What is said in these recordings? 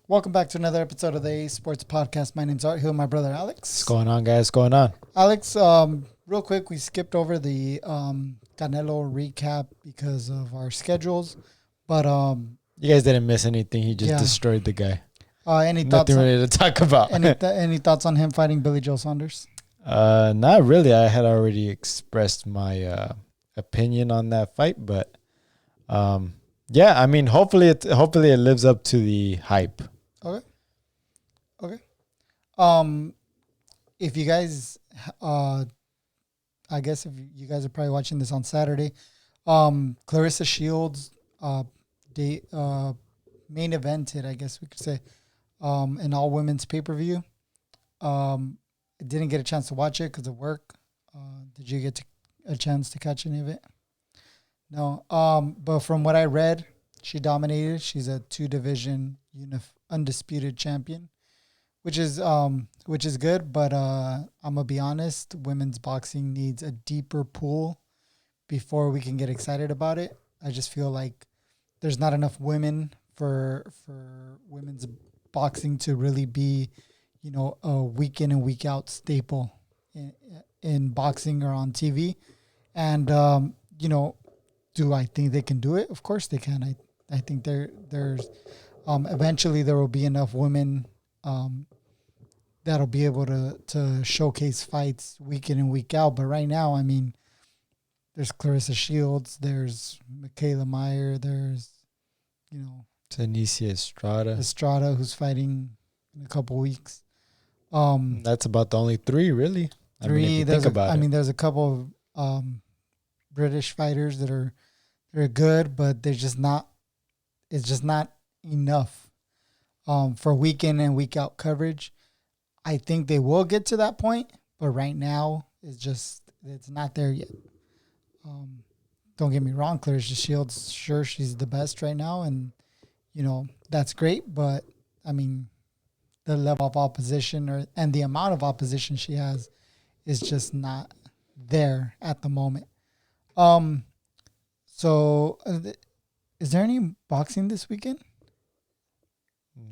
Welcome back to another episode of the A Sports Podcast. My name's Art Hill, my brother Alex. What's going on, guys? What's going on? Alex, real quick, we skipped over the Canelo recap because of our schedules, but you guys didn't miss anything. He just destroyed the guy. Any thoughts? Nothing really to talk about. Any thoughts on him fighting Billy Joe Saunders? Not really. I had already expressed my opinion on that fight, but yeah, I mean, hopefully it lives up to the hype. Okay. If you guys, I guess if you guys are probably watching this on Saturday, Clarissa Shields, main evented, I guess we could say, an all women's pay-per-view. I didn't get a chance to watch it because of work. Did you get a chance to catch any of it? No. But from what I read, she dominated. She's a 2-division undisputed champion, which is good. But I'm gonna be honest, women's boxing needs a deeper pool before we can get excited about it. I just feel like there's not enough women for women's boxing to really be, a week in and week out staple in boxing or on TV. And do I think they can do it? Of course they can. I think there's eventually there will be enough women that'll be able to showcase fights week in and week out. But right now, I mean, there's Clarissa Shields, there's Michaela Meyer, there's Tanisha Estrada, who's fighting in a couple weeks. That's about the only three, really. There's a couple of British fighters that are good, but they're just not. It's just not enough for week in and week out coverage. I think they will get to that point, but right now it's not there yet. Don't get me wrong, Clarissa Shields, sure, she's the best right now, and that's great. But I mean, the level of opposition and the amount of opposition she has is just not there at the moment. So is there any boxing this weekend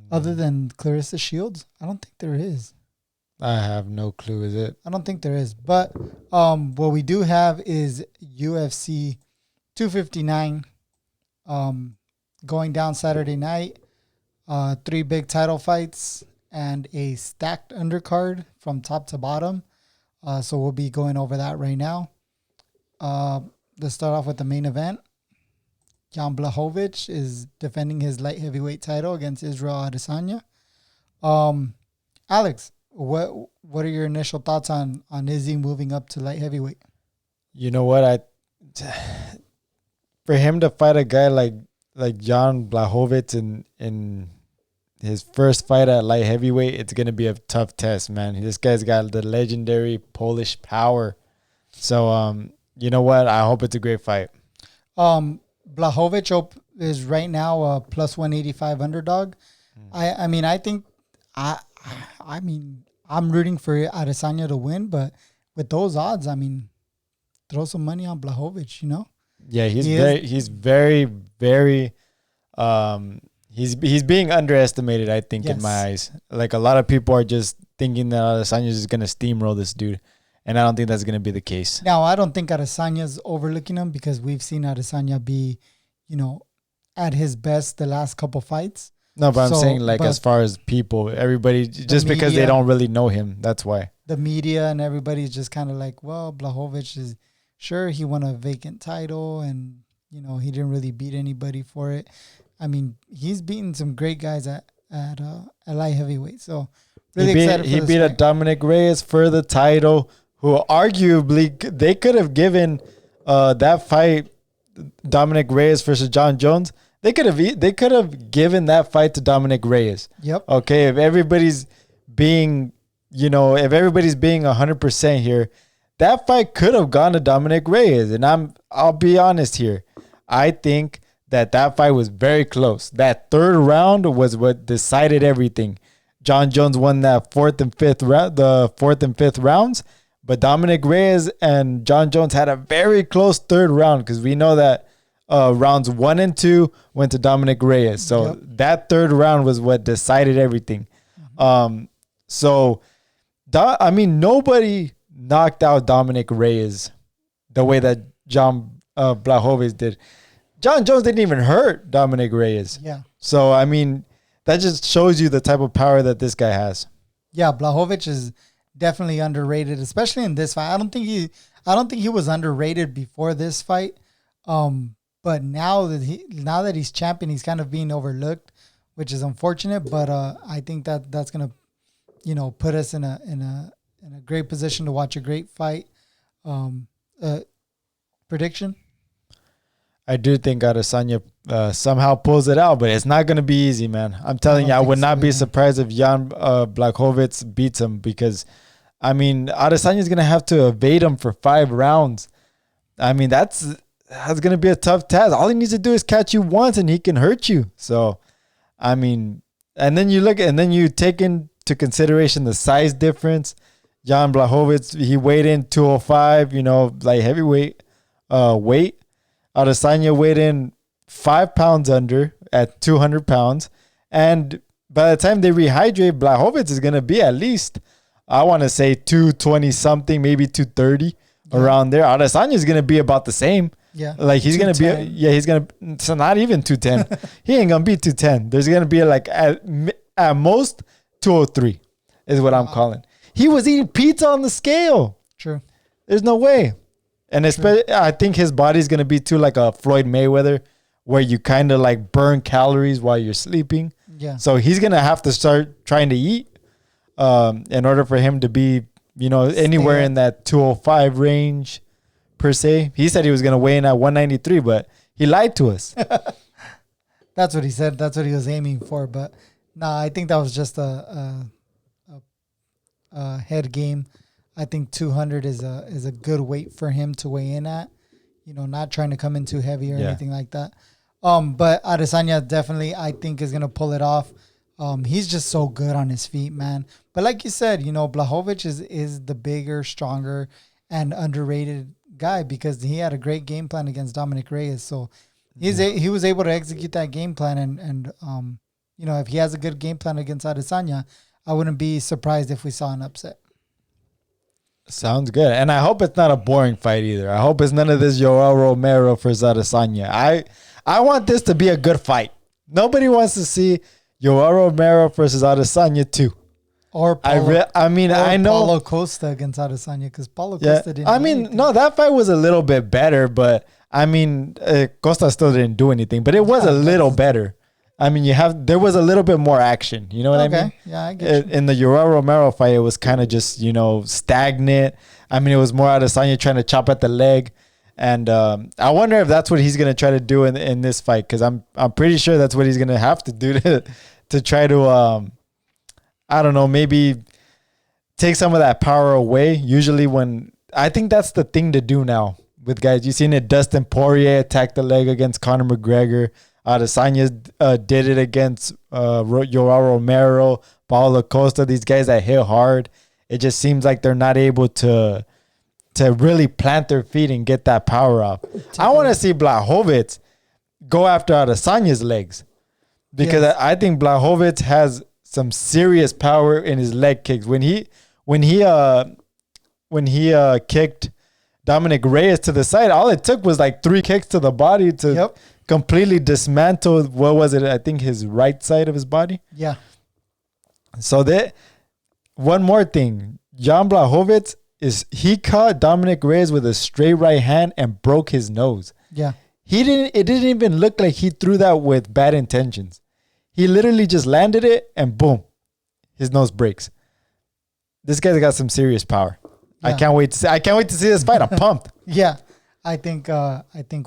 other than Clarissa Shields? I don't think there is. I have no clue, is it? I don't think there is. But what we do have is UFC 259 going down Saturday night. 3 big title fights and a stacked undercard from top to bottom. So we'll be going over that right now. Let's start off with the main event. Blachowicz is defending his light heavyweight title against Israel Adesanya. Alex, what are your initial thoughts on Izzy moving up to light heavyweight? You know what? For him to fight a guy like Jan Blachowicz in his first fight at light heavyweight, it's gonna be a tough test, man. This guy's got the legendary Polish power. So you know what? I hope it's a great fight. Blachowicz is right now a plus 185 underdog. I think I'm rooting for Adesanya to win, but with those odds, I mean, throw some money on Blachowicz, Yeah, he's very he's being underestimated, I think, in my eyes. Like, a lot of people are just thinking that Adesanya is just gonna steamroll this dude. And I don't think that's going to be the case. Now, I don't think Adesanya's overlooking him because we've seen Adesanya be, at his best the last couple fights. No, but I'm saying, as far as people, everybody, just because they don't really know him, that's why. The media and everybody's just kind of like, well, Blachowicz is, sure, he won a vacant title and, he didn't really beat anybody for it. I mean, he's beaten some great guys at light heavyweight. So, really excited for this He beat a Dominic Reyes for the title, who arguably they could have given that fight, Dominic Reyes versus John Jones. They could have given that fight to Dominic Reyes. Yep. Okay, if everybody's being 100% here, that fight could have gone to Dominic Reyes. And I'll be honest here, I think that fight was very close. That third round was what decided everything. John Jones won that fourth and fifth rounds. But Dominic Reyes and John Jones had a very close third round because we know that rounds 1 and 2 went to Dominic Reyes. So that third round was what decided everything. Nobody knocked out Dominic Reyes the way that John Blachowicz did. John Jones didn't even hurt Dominic Reyes. Yeah. So, that just shows you the type of power that this guy has. Yeah, Blachowicz is definitely underrated, especially in this fight. I don't think he was underrated before this fight. But now that he's champion, he's kind of being overlooked, which is unfortunate. But I think that's gonna, put us in a great position to watch a great fight. Prediction? I do think Adesanya somehow pulls it out, but it's not going to be easy, man. I'm telling you, I would not be surprised if Jan Blachowicz beats him because, Adesanya is going to have to evade him for 5 rounds. That's going to be a tough task. All he needs to do is catch you once and he can hurt you. So, and then you take into consideration the size difference. Jan Blachowicz, he weighed in 205, like heavyweight weight. Adesanya weighed in 5 pounds under at 200 pounds. And by the time they rehydrate, Blachowicz is going to be at least, I want to say 220 something, maybe 230 around there. Adesanya is going to be about the same. Yeah. Like he's going to be, he's going to, so not even 210. He ain't going to be 210. There's going to be like at most 203 is what I'm calling. He was eating pizza on the scale. True. There's no way. And especially, I think his body's going to be too like a Floyd Mayweather where you kind of like burn calories while you're sleeping. Yeah. So he's going to have to start trying to eat in order for him to be, anywhere in that 205 range per se. He said he was going to weigh in at 193, but he lied to us. That's what he said. That's what he was aiming for. But I think that was just a head game. I think 200 is a good weight for him to weigh in at, not trying to come in too heavy or anything like that. But Adesanya definitely, I think, is going to pull it off. He's just so good on his feet, man. But like you said, Blachowicz is the bigger, stronger, and underrated guy because he had a great game plan against Dominic Reyes. So he was able to execute that game plan. And if he has a good game plan against Adesanya, I wouldn't be surprised if we saw an upset. Sounds good. And I hope it's not a boring fight either. I hope it's none of this Yoel Romero versus Adesanya. I want this to be a good fight. Nobody wants to see Yoel Romero versus Adesanya too. Or I know Paulo Costa against Adesanya because Paulo Costa didn't no, that fight was a little bit better, but Costa still didn't do anything, but it was a little better. There was a little bit more action. You know what I mean? Yeah, I get you. In the Yoel Romero fight, it was kind of just, stagnant. It was more Adesanya trying to chop at the leg. And I wonder if that's what he's going to try to do in this fight because I'm pretty sure that's what he's going to have to do to try to, I don't know, maybe take some of that power away. Usually I think that's the thing to do now with guys. You've seen it, Dustin Poirier attack the leg against Conor McGregor. Adesanya did it against Yoel Romero, Paulo Costa, these guys that hit hard. It just seems like they're not able to really plant their feet and get that power off. I want to see Blachowicz go after Adesanya's legs because I think Blachowicz has some serious power in his leg kicks. When he kicked Dominic Reyes to the side, all it took was like 3 kicks to the body to completely dismantle, what was it? I think his right side of his body. Yeah. So one more thing. Jan Blachowicz he caught Dominic Reyes with a straight right hand and broke his nose. Yeah. It didn't even look like he threw that with bad intentions. He literally just landed it and boom, his nose breaks. This guy's got some serious power. Yeah. I can't wait to see this fight. I'm pumped. Yeah. I think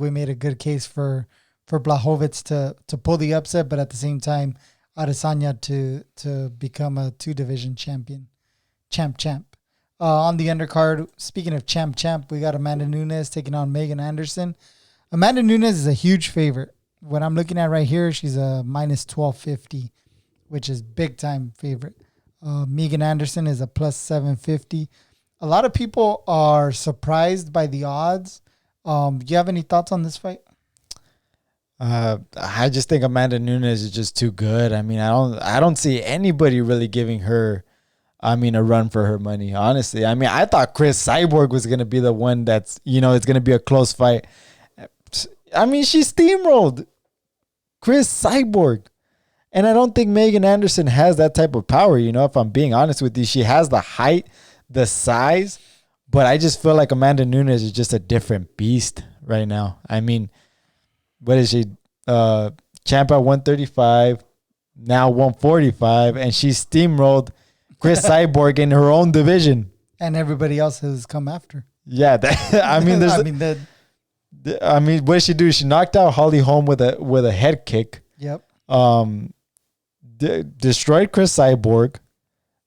we made a good case for Blachowicz to pull the upset, but at the same time, Adesanya to become a 2-division champion. Champ. On the undercard, speaking of champ, we got Amanda Nunes taking on Megan Anderson. Amanda Nunes is a huge favorite. What I'm looking at right here, she's a minus 1250, which is big time favorite. Megan Anderson is a plus 750. A lot of people are surprised by the odds. Do you have any thoughts on this fight? I just think Amanda Nunes is just too good. I mean, I don't see anybody really giving her, I mean, a run for her money, honestly. I mean, I thought Chris Cyborg was going to be the one that's, it's going to be a close fight. I mean, she steamrolled Chris Cyborg. And I don't think Megan Anderson has that type of power, if I'm being honest with you. She has the height, the size, but I just feel like Amanda Nunes is just a different beast right now. I mean, what is she? Champ at 135, now 145, and she steamrolled Chris Cyborg in her own division. And everybody else has come after. Yeah, I mean, what did she do? She knocked out Holly Holm with a head kick. Yep. Destroyed Chris Cyborg.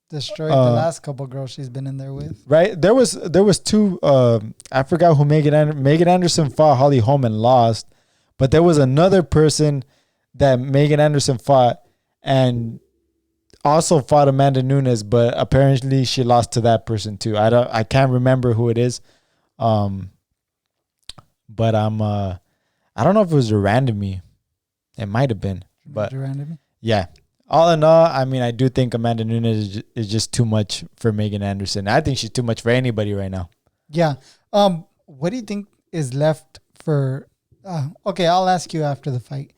Destroyed the last couple girls she's been in there with. Right. There was two. I forgot who Megan Anderson fought Holly Holm and lost, but there was another person that Megan Anderson fought and also fought Amanda Nunes, but apparently she lost to that person too. I can't remember who it is. But I don't know if it was Durandamy. It might have been, but Durandamy? Yeah. All in all, I mean, I do think Amanda Nunes is just too much for Megan Anderson. I think she's too much for anybody right now. Yeah. What do you think is left for? Okay, I'll ask you after the fight.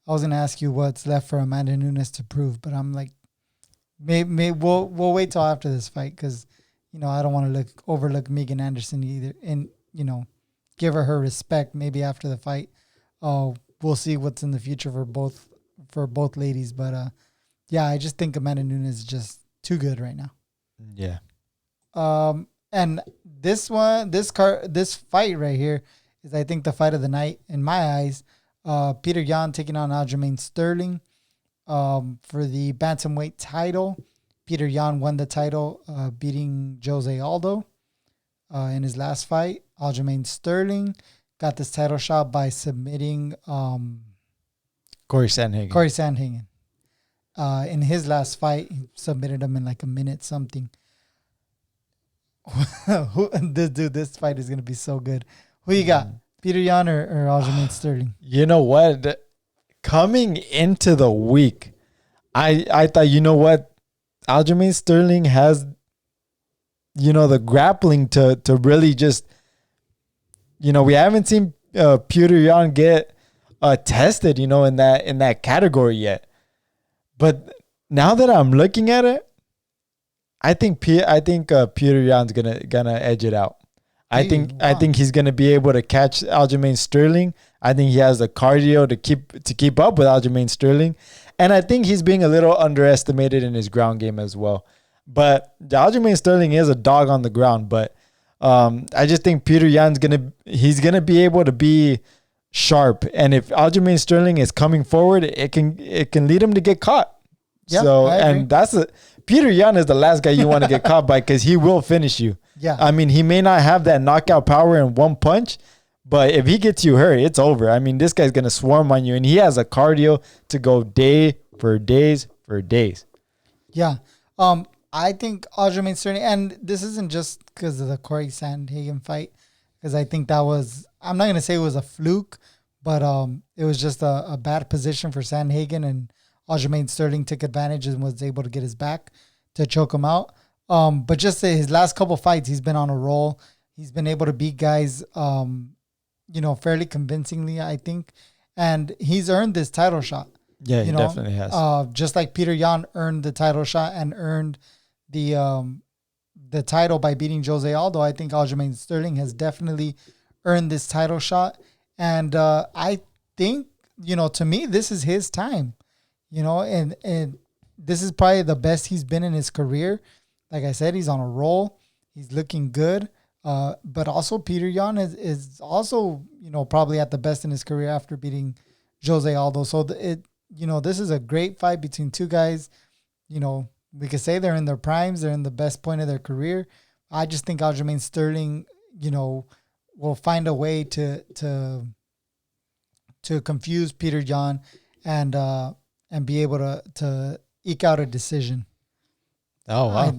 I was gonna ask you what's left for Amanda Nunes to prove, but I'm like, maybe we'll wait till after this fight because I don't want to overlook Megan Anderson either, and give her respect. Maybe after the fight, we'll see what's in the future for both ladies, but yeah, I just think Amanda Nunes is just too good right now. Yeah. And this fight right here is, I think, the fight of the night in my eyes. Peter Yan taking on Aljamain Sterling for the bantamweight title. Peter Yan won the title, beating Jose Aldo in his last fight. Aljamain Sterling got this title shot by submitting Corey Sandhagen. In his last fight, he submitted him in like a minute something. This fight is going to be so good. Who you got? Peter Yan or Aljamain Sterling? You know what? Coming into the week, I thought, Aljamain Sterling has, the grappling to really just, we haven't seen Peter Yan get tested, in that category yet. But now that I'm looking at it, I think Peter Yan's gonna edge it out. I think he's gonna be able to catch Aljamain Sterling. I think he has the cardio to keep up with Aljamain Sterling, and I think he's being a little underestimated in his ground game as well. But Aljamain Sterling is a dog on the ground, but I just think Peter Yan's gonna be able to be sharp, and if Aljamain Sterling is coming forward, it can lead him to get caught. Yeah, so and Peter Yan is the last guy you want to get caught by because he will finish you. Yeah, I mean, he may not have that knockout power in one punch, but if he gets you hurt, it's over. I mean, this guy's gonna swarm on you, and he has a cardio to go day for days for days. Yeah, I think Aljamain Sterling, and this isn't just because of the Corey Sandhagen fight, because I think that was, I'm not going to say it was a fluke, but it was just a bad position for Sandhagen, and Aljamain Sterling took advantage and was able to get his back to choke him out. But just his last couple fights, he's been on a roll. He's been able to beat guys, fairly convincingly, I think. And he's earned this title shot. Yeah, he definitely has. Just like Peter Yan earned the title shot and earned the title by beating Jose Aldo, I think Aljamain Sterling has definitely earned this title shot. And I think, to me, this is his time, and this is probably the best he's been in his career. Like I said, he's on a roll. He's looking good. But also Peter Yan is also, probably at the best in his career after beating Jose Aldo. So this is a great fight between two guys. We could say they're in their primes. They're in the best point of their career. I just think Aljamain Sterling, will find a way to confuse Peter Yan and be able to eke out a decision. Oh wow!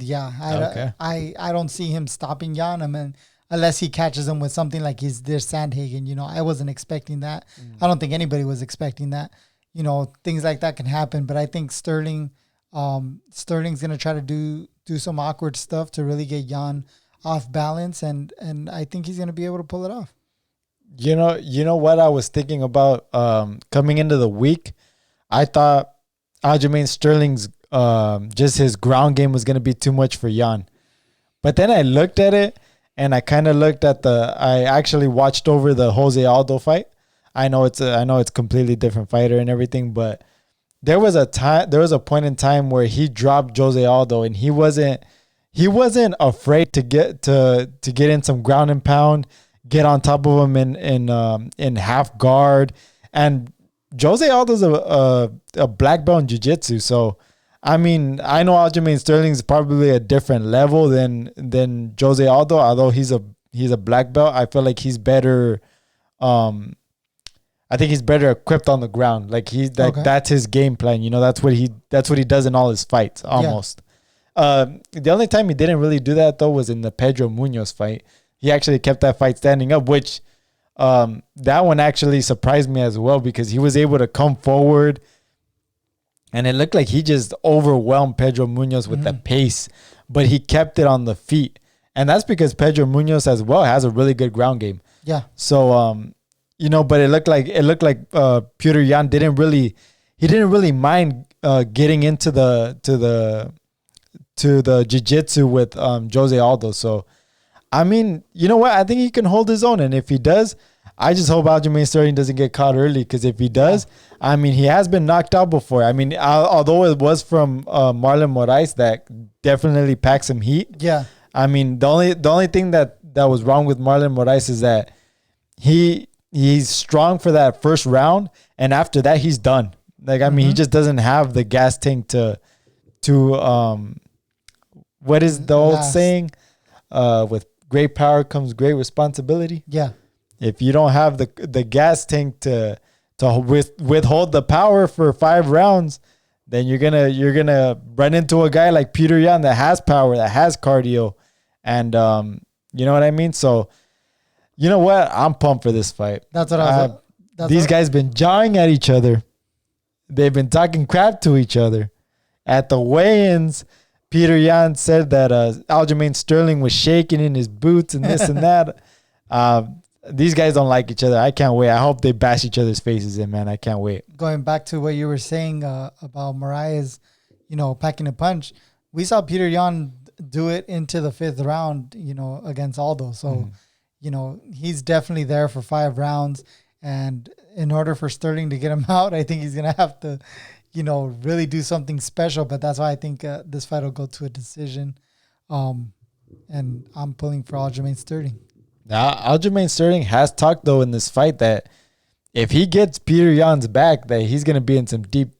I don't see him stopping Yan. I mean, unless he catches him with something like there's Sandhagen. You know, I wasn't expecting that. I don't think anybody was expecting that. You know, things like that can happen. But I think Sterling's going to try to do some awkward stuff to really get Jan off balance, and I think he's going to be able to pull it off. You know what I was thinking about coming into the week? I thought Aljamain Sterling's just his ground game was going to be too much for Jan. But then I looked at it, and I kind of looked at I actually watched over the Jose Aldo fight. I know it's completely different fighter and everything, but there was a point in time where he dropped Jose Aldo, and he wasn't afraid to get in some ground and pound, get on top of him in half guard. And Jose Aldo's a black belt in jiu-jitsu, so I mean, I know Aljamain Sterling's probably a different level than Jose Aldo, although he's a black belt. I feel like he's better. I think he's better equipped on the ground. Like that's his game plan. You know, that's what he does in all his fights almost. Yeah. The only time he didn't really do that though was in the Pedro Munoz fight. He actually kept that fight standing up, which that one actually surprised me as well because he was able to come forward, and it looked like he just overwhelmed Pedro Munoz with the pace, but he kept it on the feet, and that's because Pedro Munoz as well has a really good ground game. Yeah. So you know, but it looked like Petr Yan didn't really mind getting into the jiu-jitsu with Jose Aldo. So I mean, you know what? I think he can hold his own, and if he does, I just hope Aljamain Sterling doesn't get caught early, because if he does, I mean, he has been knocked out before. I mean, although it was from Marlon Moraes, that definitely packs some heat. Yeah. I mean, the only thing that was wrong with Marlon Moraes is that he's strong for that first round, and after that he's done. Like, I mean, he just doesn't have the gas tank to what is the old saying? With great power comes great responsibility. Yeah. If you don't have the gas tank to withhold the power for 5 rounds, then you're gonna run into a guy like Petr Yan that has power, that has cardio, and you know what I mean. So, you know what? I'm pumped for this fight. That's what I was. These guys been jawing at each other. They've been talking crap to each other. At the weigh-ins, Petr Yan said that Aljamain Sterling was shaking in his boots and this and that. These guys don't like each other. I can't wait. I hope they bash each other's faces in, man. I can't wait. Going back to what you were saying about Moraes, you know, packing a punch, we saw Petr Yan do it into the 5th round, you know, against Aldo. So, you know, he's definitely there for 5 rounds. And in order for Sterling to get him out, I think he's going to have to, you know, really do something special. But that's why I think this fight will go to a decision. And I'm pulling for Aljamain Sterling. Now, Aljamain Sterling has talked, though, in this fight that if he gets Petr Yan's back, that he's going to be in some deep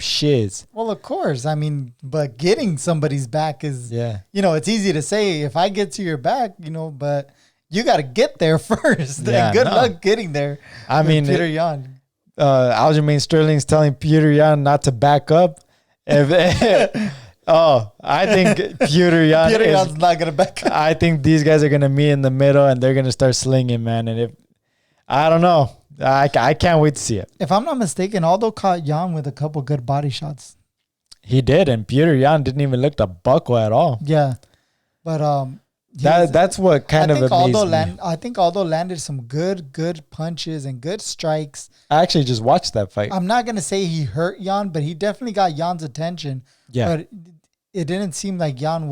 shiz. Well, of course. I mean, but getting somebody's back is, you know, it's easy to say if I get to your back, you know, but you got to get there first. Yeah, good luck getting there. I mean, Petr Yan. Aljamain Sterling's telling Petr Yan not to back up. I think Petr Yan's not gonna back up. I think these guys are gonna meet in the middle and they're gonna start slinging, man. And if I don't know, I can't wait to see it. If I'm not mistaken, Aldo caught Yan with a couple good body shots. He did, and Petr Yan didn't even look to buckle at all. Yeah, but that's what kind of amazed me. I think Aldo landed some good punches and good strikes. I actually just watched that fight. I'm not gonna say he hurt Yan, but he definitely got Yan's attention. Yeah, but it didn't seem like Yan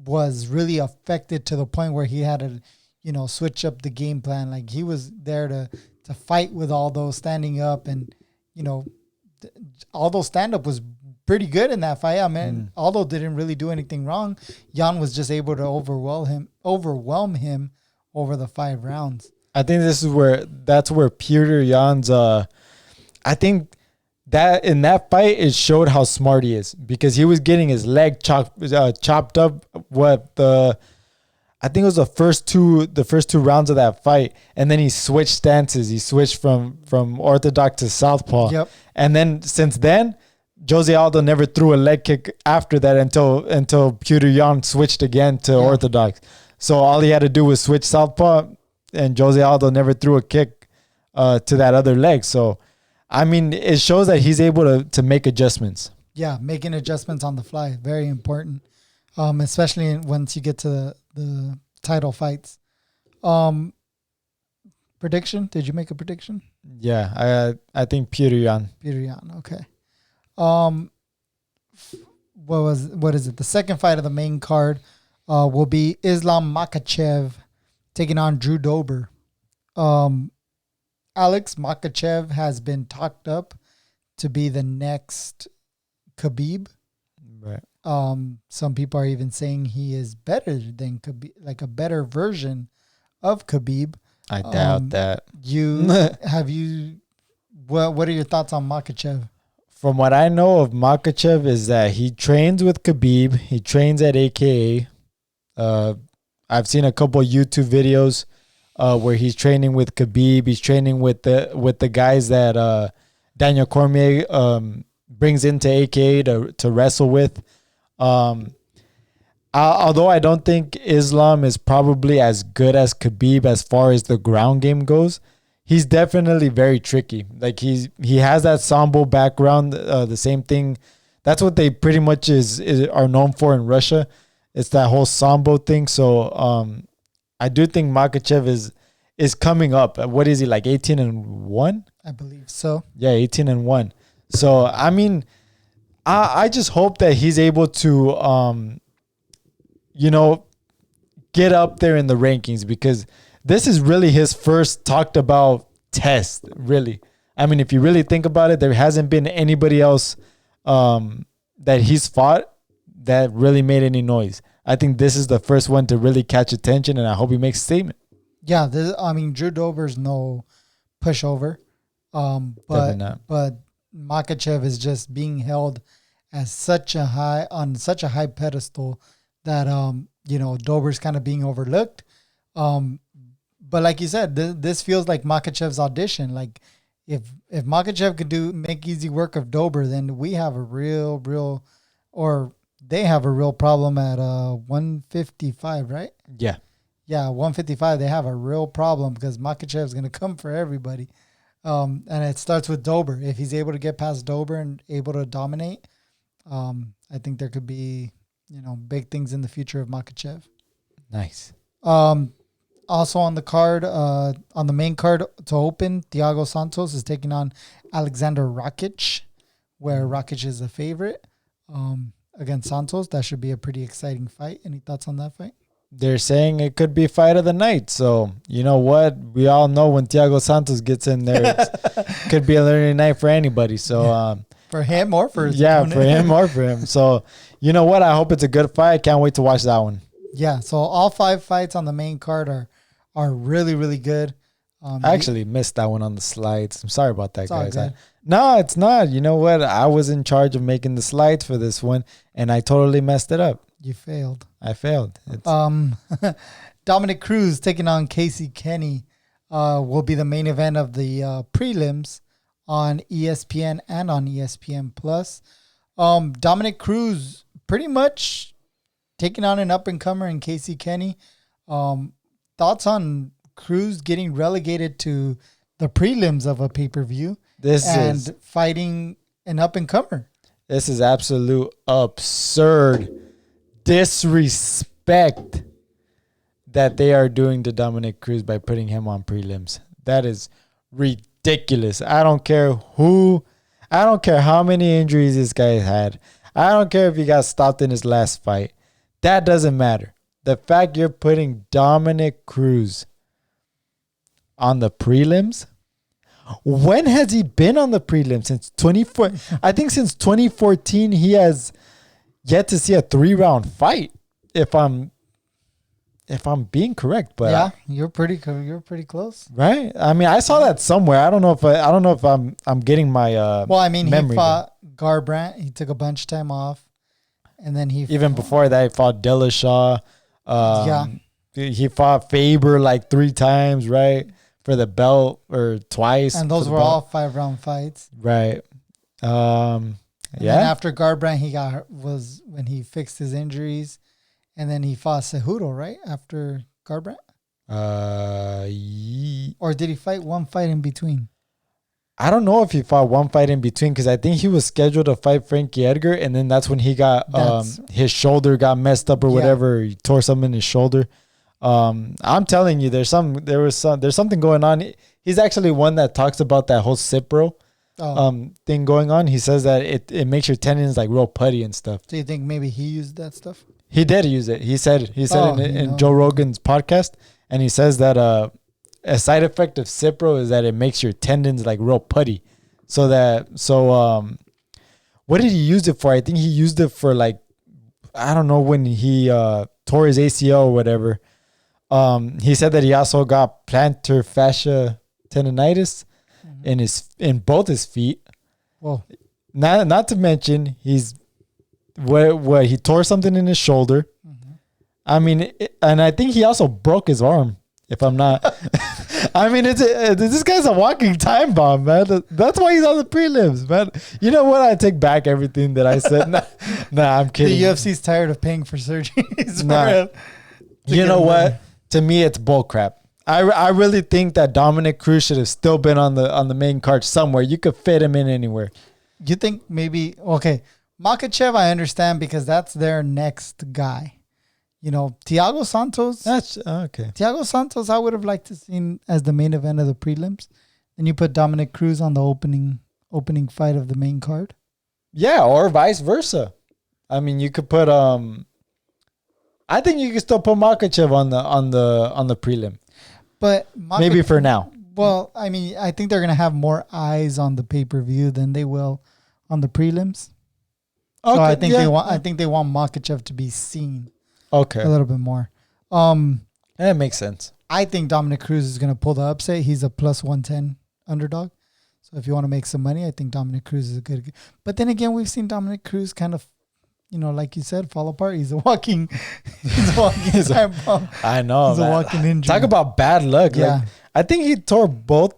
was really affected to the point where he had to, you know, switch up the game plan. Like, he was there to fight with Aldo, standing up, and, you know, Aldo's stand-up was pretty good in that fight. I mean, Aldo didn't really do anything wrong. Yan was just able to overwhelm him over the 5 rounds. I think that's where Petr Yan's I think that in that fight, it showed how smart he is, because he was getting his leg chopped up. I think it was the first two rounds of that fight, and then he switched stances. He switched from orthodox to southpaw. Yep. And then since then, Jose Aldo never threw a leg kick after that until Petr Yan switched again to orthodox. So all he had to do was switch southpaw, and Jose Aldo never threw a kick to that other leg. So, I mean, it shows that he's able to make adjustments. Yeah, making adjustments on the fly, very important, especially once you get to the title fights. Prediction? Did you make a prediction? Yeah, I think Petr Yan. Petr Yan, okay. What is it? The second fight of the main card will be Islam Makhachev taking on Drew Dober. Alex Makhachev has been talked up to be the next Khabib. Right. Some people are even saying he is better than Khabib, like a better version of Khabib. I doubt that. What are your thoughts on Makhachev? From what I know of Makhachev is that he trains with Khabib. He trains at AKA. I've seen a couple of YouTube videos where he's training with Khabib. He's training with the guys that Daniel Cormier brings into AKA to wrestle with. Although I don't think Islam is probably as good as Khabib as far as the ground game goes, he's definitely very tricky. Like he has that sambo background, the same thing. That's what they pretty much are known for in Russia. It's that whole sambo thing. So I do think Makhachev is coming up. What is he, like 18-1? I believe so. Yeah, 18-1. So I mean, I just hope that he's able to get up there in the rankings, because this is really his first talked about test, really. I mean, if you really think about it, there hasn't been anybody else that he's fought that really made any noise. I think this is the first one to really catch attention, and I hope he makes a statement. Yeah, Drew Dober's no pushover. But Makhachev is just being held as such a high pedestal that Dober's kind of being overlooked. But like you said, this feels like Makhachev's audition. Like if Makhachev could make easy work of Dober, then we have a real they have a real problem at 155, right? Yeah. Yeah, 155, they have a real problem because Makhachev's going to come for everybody. And it starts with Dober. If he's able to get past Dober and able to dominate, I think there could be, big things in the future of Makhachev. Nice. Also on the card, on the main card to open, Thiago Santos is taking on Alexander Rakic, where Rakic is the favorite against Santos. That should be a pretty exciting fight. Any thoughts on that fight? They're saying it could be fight of the night. So, you know what? We all know when Thiago Santos gets in there, it could be a learning night for anybody. So, for him or for his opponent. For him or for him. So, you know what? I hope it's a good fight. I can't wait to watch that one. Yeah. So all 5 fights on the main card are really, really good. I actually missed that one on the slides. I'm sorry about that, guys. Good. No, it's not. You know what? I was in charge of making the slides for this one, and I totally messed it up. You failed. I failed. Dominic Cruz taking on Casey Kenny will be the main event of the prelims on ESPN and on ESPN Plus. Dominic Cruz pretty much taking on an up-and-comer in Casey Kenny. Thoughts on Cruz getting relegated to the prelims of a pay-per-view and fighting an up-and-comer? This is absolute absurd disrespect that they are doing to Dominic Cruz by putting him on prelims. That is ridiculous. I don't care how many injuries this guy had. I don't care if he got stopped in his last fight. That doesn't matter. The fact you're putting Dominic Cruz on the prelims. When has he been on the prelims? Since 2014. I think since 2014 he has yet to see a 3-round fight. If I'm being correct, but yeah, you're pretty close, right? I mean, I saw that somewhere. I don't know if I'm getting my he fought Garbrandt. He took a bunch of time off, and then before that he fought Dillashaw. He fought Faber like 3 times, right, for the belt, or twice, and those were all 5-round fights, right? And then after Garbrandt, was when he fixed his injuries, and then he fought Cejudo, right? After Garbrandt? Or did he fight one fight in between? I don't know if he fought one fight in between, because I think he was scheduled to fight Frankie Edgar, and then that's when he got his shoulder got messed up or whatever. He tore something in his shoulder. I'm telling you, there's something going on. He's actually one that talks about that whole Cipro thing going on. He says that it makes your tendons like real putty and stuff. Do you think maybe he used that stuff? He did use it. He said in Joe Rogan's podcast, and he says that a side effect of Cipro is that it makes your tendons like real putty. What did he use it for? I think he used it for like, I don't know, when he tore his ACL or whatever. He said that he also got plantar fascia tendonitis in both his feet. Well, not to mention he's where he tore something in his shoulder. I mean, and I think he also broke his arm. If I'm not, I mean, this guy's a walking time bomb, man. That's why he's on the prelims, man. You know what? I take back everything that I said. Nah, I'm kidding. The UFC's tired of paying for surgeries. You know what? To me, it's bullcrap. I really think that Dominic Cruz should have still been on the main card somewhere. You could fit him in anywhere. You think maybe Makhachev? I understand because that's their next guy. You know, Thiago Santos. That's okay. Thiago Santos, I would have liked to see as the main event of the prelims. Then you put Dominic Cruz on the opening fight of the main card. Yeah, or vice versa. I mean, you could put I think you could still put Makhachev on the prelim. But maybe for now. Well, I mean, I think they're gonna have more eyes on the pay-per-view than they will on the prelims. Okay, so I think they want Makhachev to be seen. Okay. A little bit more. That makes sense. I think Dominic Cruz is going to pull the upset. He's a plus 110 underdog. So if you want to make some money, I think Dominic Cruz is a good. But then again, we've seen Dominic Cruz kind of, like you said, fall apart. He's a walking time bomb. I know. He's a walking injury. Talk about bad luck. Yeah. Like, I think he tore both.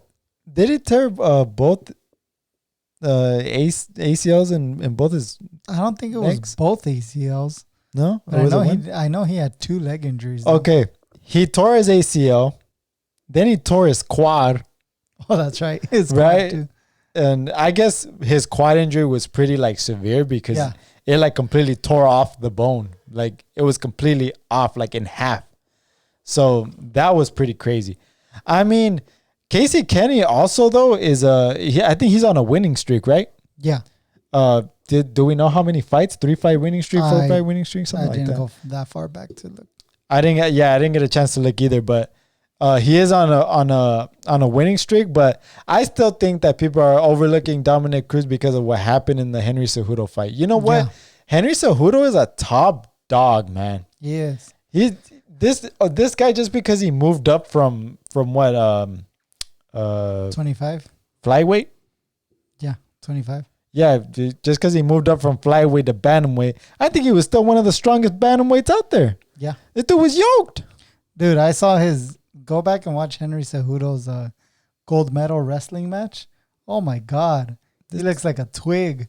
Did he tear both ACLs in both his I don't think it was both ACLs. No, but I know he had 2 leg injuries. Though. Okay, he tore his ACL, then he tore his quad. Oh, that's right, his quad too. And I guess his quad injury was pretty like severe because it like completely tore off the bone, like it was completely off, like in half. So that was pretty crazy. I mean, Casey Kenny also though is I think he's on a winning streak, right? Yeah. Do we know how many fights? 3-5 winning streak, 4-5 winning streak, something like that. I didn't go that far back to look. I didn't get a chance to look either, but he is on a winning streak. But I still think that people are overlooking Dominic Cruz because of what happened in the Henry Cejudo fight. You know what? Yeah. Henry Cejudo is a top dog, man. Yes. This guy, just because he moved up from what 25 flyweight. Yeah, 25. Yeah, just because he moved up from flyweight to bantamweight, I think he was still one of the strongest bantamweights out there. Yeah. This dude was yoked. Dude, I saw go back and watch Henry Cejudo's gold medal wrestling match. Oh my God. He looks like a twig.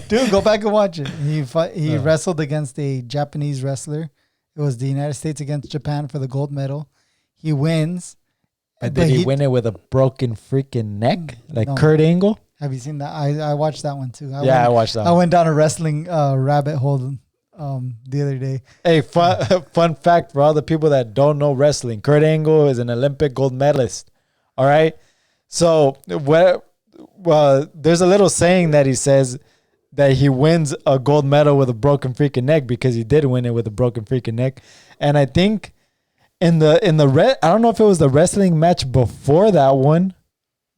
Dude, go back and watch it. He wrestled against a Japanese wrestler. It was the United States against Japan for the gold medal. He wins. But did he win it with a broken freaking neck? Like Kurt Angle? Have you seen that? I watched that one too. I watched that one. I went down a wrestling rabbit hole the other day. Hey, fun fact for all the people that don't know wrestling. Kurt Angle is an Olympic gold medalist. All right? So there's a little saying that he says that he wins a gold medal with a broken freaking neck because he did win it with a broken freaking neck. And I think I don't know if it was the wrestling match before that one,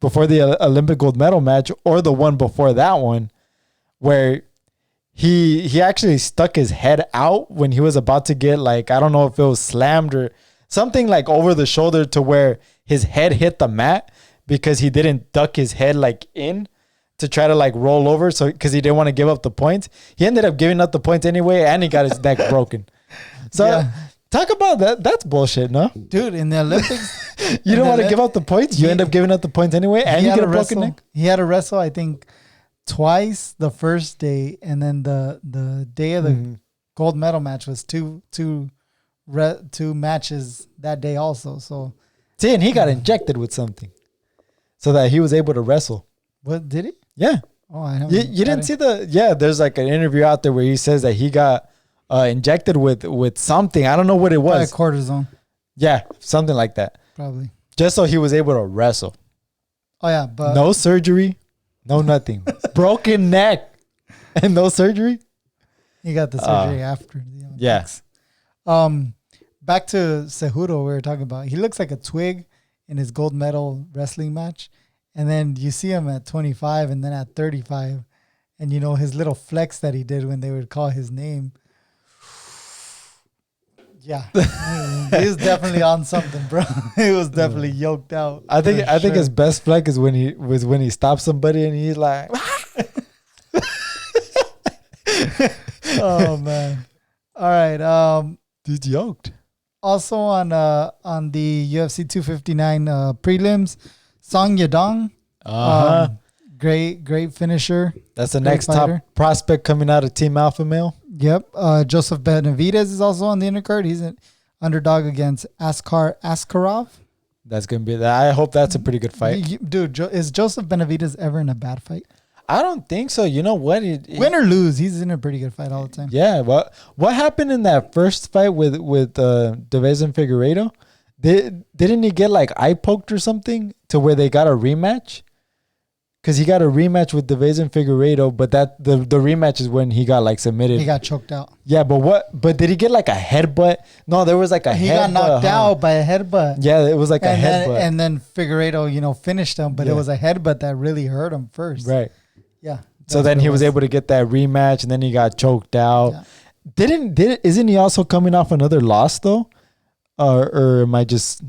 before the Olympic gold medal match, or the one before that one, where he actually stuck his head out when he was about to get, like, I don't know if it was slammed or something, like over the shoulder to where his head hit the mat because he didn't duck his head like in to try to like roll over. So because he didn't want to give up the points, he ended up giving up the points anyway, and he got his neck broken. So talk about that. That's bullshit, no? Dude, in the Olympics, you don't want to give up the points. You end up giving up the points anyway, and you get a broken neck. He had to wrestle, I think, twice the first day, and then the day of the gold medal match was two matches that day also. So see, and he got injected with something so that he was able to wrestle. what did he? Yeah. Oh, I haven't. You didn't see there's like an interview out there where he says that he got injected with something. I don't know what it was. Cortisone, Yeah, something like that. probably. Just so he was able to wrestle. Oh yeah, but No surgery, no nothing. Broken neck and no surgery. he got the surgery after the Yeah. Olympics. Back to Cejudo, we were talking about. He looks like a twig in his gold medal wrestling match. And then you see him at 25 and then at 35. And, you know, his little flex that he did when they would call his name. Yeah. He's definitely on something, bro. He was definitely yoked out. I think his best flex is when he stops somebody and he's like, Oh, man. All right. dude's yoked. Also on the UFC 259 prelims, Song Yadong. Great finisher. That's the Great next fighter. top prospect coming out of Team Alpha Male. Yep. Joseph Benavidez is also on the undercard. He's an underdog against Askarov. That's gonna be that. I hope that's a pretty good fight. Dude, is Joseph Benavidez ever in a bad fight? I don't think so. You know what? Win or lose, he's in a pretty good fight all the time. Yeah. What happened in that first fight with Deves and Figueiredo? Didn't he get like eye poked or something to where they got a rematch? Because he got a rematch with Deves and Figueiredo, but that the rematch is when he got like submitted. He got choked out. Yeah, but did he get like a headbutt? No, there was like a He headbutt. got knocked out by a headbutt. Yeah, it was like a headbutt. And then Figueiredo, finished him, but it was a headbutt that really hurt him first. Right. Yeah. So then he was able to get that rematch, and then he got choked out. Yeah. Isn't he also coming off another loss though, or am I just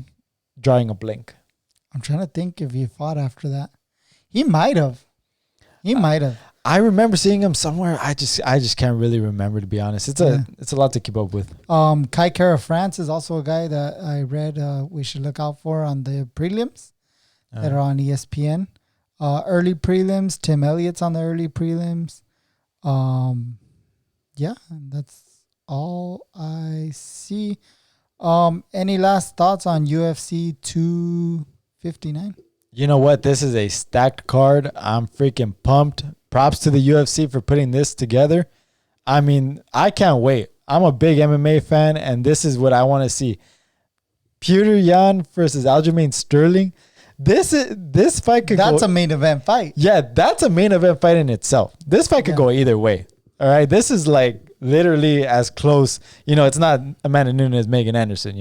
drawing a blank? I'm trying to think if he fought after that. He might have. I remember seeing him somewhere. I just can't really remember, to be honest. It's a lot to keep up with. Kai Kara France is also a guy that I read we should look out for on the prelims that are on ESPN. Early prelims, Tim Elliott's on the early prelims. Yeah, and that's all I see. Any last thoughts on UFC 259? You know what? This is a stacked card. I'm freaking pumped. Props to the UFC for putting this together. I mean, I can't wait. I'm a big MMA fan, and this is what I want to see. Petr Yan versus Aljamain Sterling. This fight could That's go, a main event fight. Yeah, that's a main event fight in itself. This fight could go either way. All right, this is like literally as close. It's not Amanda Nunes, Megan Anderson.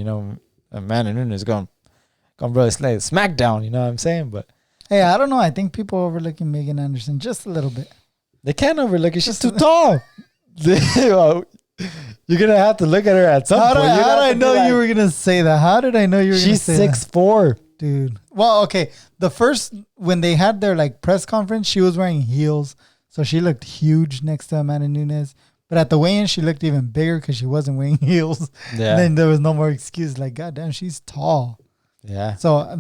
Amanda Nunes going really slay SmackDown. You know what I'm saying? But hey, I don't know. I think people are overlooking Megan Anderson just a little bit. They can't overlook her. She's too tall. You're gonna have to look at her at some point. How did I know you were gonna say that? How did I know you were gonna say that? She's 6'4". Dude. Well, okay. The first, when they had their press conference, she was wearing heels. So she looked huge next to Amanda Nunes. But at the weigh-in, she looked even bigger because she wasn't wearing heels. Yeah. And then there was no more excuse. Goddamn, she's tall. Yeah. So,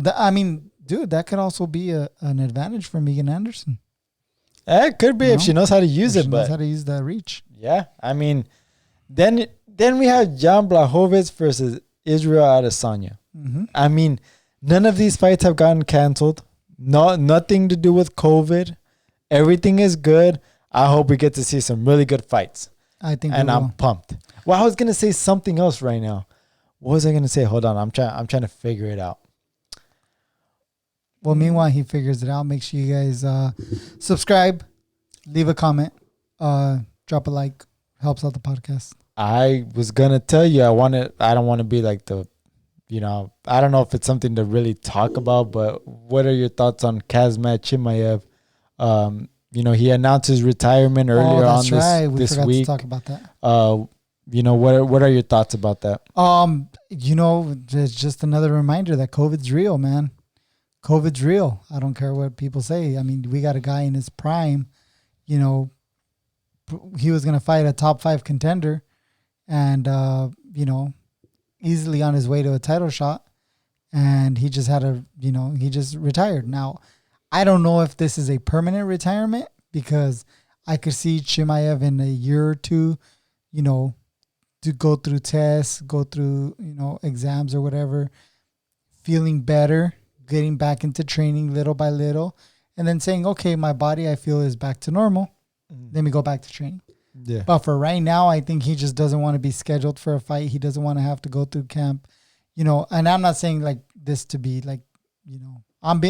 dude, that could also be an advantage for Megan Anderson. It could be if she knows how to use it. She knows how to use that reach. Yeah. I mean, then we have Jan Blachowicz versus Israel Adesanya. Mm-hmm. I mean, none of these fights have gotten canceled. Nothing to do with COVID. Everything is good. I hope we get to see some really good fights. I think, and I'm pumped. Well, I was gonna say something else right now. What was I gonna say? Hold on, I'm trying to figure it out. Well, meanwhile, he figures it out. Make sure you guys subscribe, leave a comment, drop a like. Helps out the podcast. I was gonna tell you I don't want to be like the, I don't know if it's something to really talk about, but what are your thoughts on Khazmat Chimaev? He announced his retirement earlier on this week. To talk about that. What are your thoughts about that? It's just another reminder that COVID's real, man. COVID's real. I don't care what people say. I mean, we got a guy in his prime, he was going to fight a top 5 contender and, easily on his way to a title shot. And he just retired. Now, I don't know if this is a permanent retirement because I could see Chimaev in a year or two, you know, to go through tests, go through, you know, exams or whatever, feeling better, getting back into training little by little, and then saying, okay, my body I feel is back to normal. Let me go back to training. Yeah. But for right now, I think he just doesn't want to be scheduled for a fight. He doesn't want to have to go through camp, you know, and I'm not saying like this to be like, you know,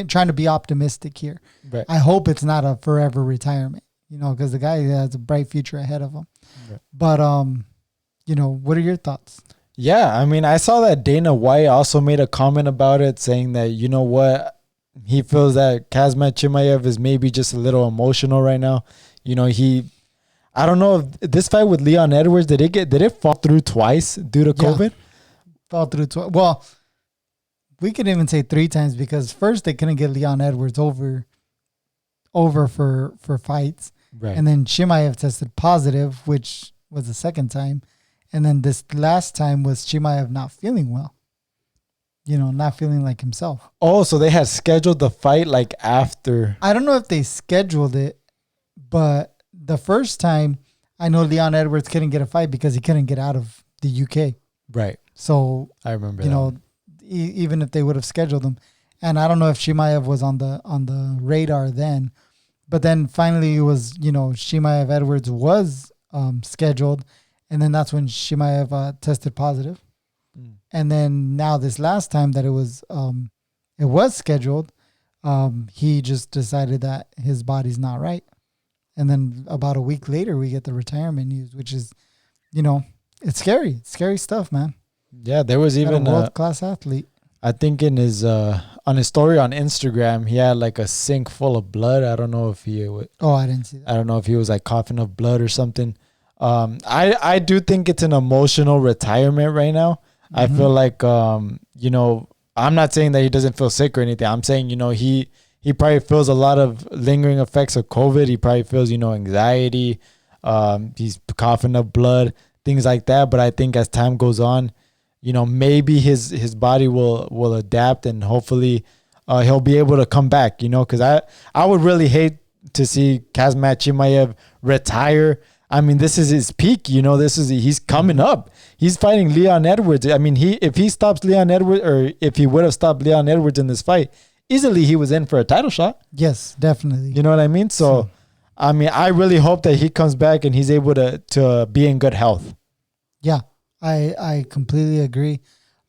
trying to be optimistic here. Right. I hope it's not a forever retirement, you know, because the guy has a bright future ahead of him. Right. But, you know, what are your thoughts? Yeah, I mean, I saw that Dana White also made a comment about it, saying that, you know what, he feels that Khazmat Chimaev is maybe just a little emotional right now. You know, I don't know if this fight with Leon Edwards, did it fall through twice due to COVID? Fall through twice. Well, we could even say 3 times, because first they couldn't get Leon Edwards over for fights. Right. And then Chimaev tested positive, which was the second time. And then this last time was Chimaev not feeling well. You know, not feeling like himself. Oh, so they had scheduled the fight like after. I don't know if they scheduled it, but the first time I know Leon Edwards couldn't get a fight because he couldn't get out of the UK. Right. So I remember you that know, one. Even if they would have scheduled him, and I don't know if Chimaev was on the radar then, but then finally it was, you know, Chimaev Edwards was scheduled, and then that's when Chimaev tested positive. And then now this last time that it was scheduled, he just decided that his body's not right. And then about a week later, we get the retirement news, which is, you know, it's scary. It's scary stuff, man. Yeah, there was even a world-class athlete. I think in his on his story on Instagram, he had like a sink full of blood. I don't know if he would. Oh, I didn't see that. I don't know if he was like coughing up blood or something. I do think it's an emotional retirement right now. I feel like, you know, I'm not saying that he doesn't feel sick or anything. I'm saying, you know, he probably feels a lot of lingering effects of COVID. He probably feels, you know, anxiety. He's coughing up blood, things like that. But I think as time goes on, you know, maybe his body will adapt, and hopefully he'll be able to come back, you know, because I would really hate to see Kazmat Chimaev retire. I mean, this is his peak, you know, he's coming up. He's fighting Leon Edwards. I mean, if he stops Leon Edwards, or if he would have stopped Leon Edwards in this fight, easily he was in for a title shot. Yes, definitely. You know what I mean? So I mean, I really hope that he comes back and he's able to be in good health. Yeah, I completely agree.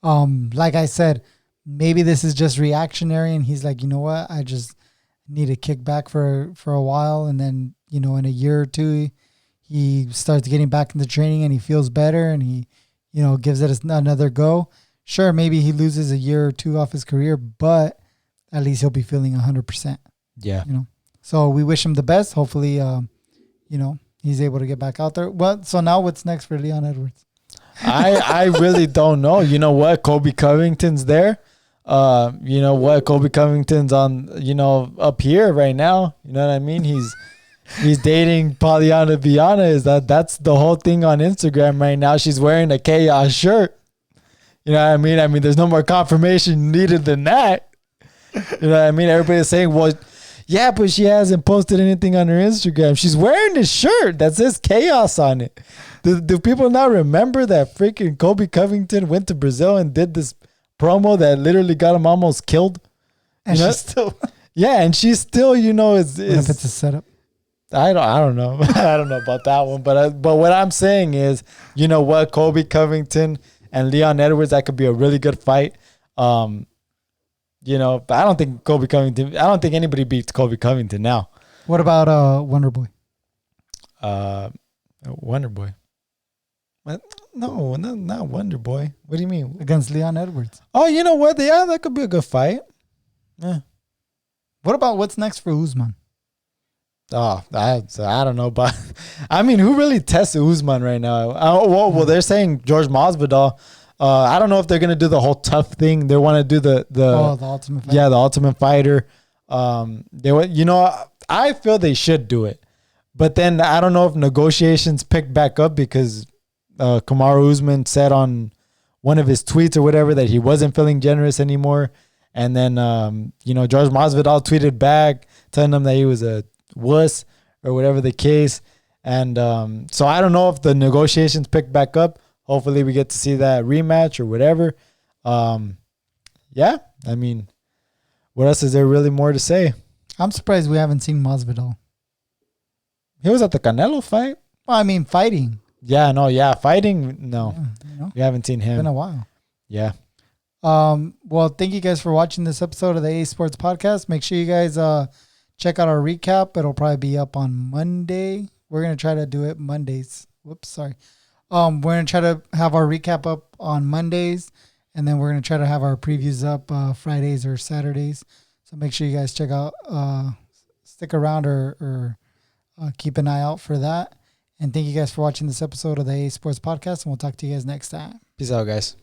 Like I said, maybe this is just reactionary, and he's like, you know what, I just need to kick back for a while, and then, you know, in a year or two, he starts getting back into training and he feels better, and he, you know, gives it another go. Sure, maybe he loses a year or two off his career, but at least he'll be feeling 100%. Yeah. You know, so we wish him the best. Hopefully, you know, he's able to get back out there. Well, so now what's next for Leon Edwards? I really don't know. You know what? Colby Covington's there. You know what? Colby Covington's on, you know, up here right now. You know what I mean? He's dating Polyana Viana. That's the whole thing on Instagram right now. She's wearing a Chaos shirt. You know what I mean? I mean, there's no more confirmation needed than that. You know what I mean? Everybody's saying, well, yeah, but she hasn't posted anything on her Instagram. She's wearing this shirt that says Chaos on it. Do people not remember that freaking Colby Covington went to Brazil and did this promo that literally got him almost killed? And you know? she's still... Yeah, and she's still, you know, What if it's a setup? I don't know. I don't know about that one. But what I'm saying is, you know what? Colby Covington and Leon Edwards, that could be a really good fight. You know, but I don't think anybody beats Colby Covington now. What about Wonder Boy? Wonder Boy. What? No, not Wonder Boy. What do you mean? Against Leon Edwards. Oh, you know what? Yeah, that could be a good fight. Yeah. What about what's next for Usman? Oh, I don't know, but I mean, who really tests Usman right now? Well, they're saying George Masvidal. I don't know if they're gonna do the whole tough thing. They want to do the Ultimate Fighter. Yeah, the Ultimate Fighter. You know, I feel they should do it, but then I don't know if negotiations picked back up because Kamaru Usman said on one of his tweets or whatever that he wasn't feeling generous anymore, and then you know, George Masvidal tweeted back telling him that he was a wuss or whatever the case. And so I don't know if the negotiations pick back up. Hopefully we get to see that rematch or whatever. Yeah, I mean, what else is there really more to say? I'm surprised we haven't seen Masvidal. He was at the Canelo fight. Well, I mean, fighting. Yeah, no, yeah, fighting. No, we haven't seen him. It's been a while. Yeah. Well, thank you guys for watching this episode of the A Sports Podcast. Make sure you guys check out our recap. It'll probably be up on Monday. We're gonna try to do it Mondays. Whoops, sorry. We're gonna try to have our recap up on Mondays, and then we're gonna try to have our previews up Fridays or Saturdays. So make sure you guys check out, stick around or keep an eye out for that. And thank you guys for watching this episode of the A Sports Podcast, and we'll talk to you guys next time. Peace out, guys.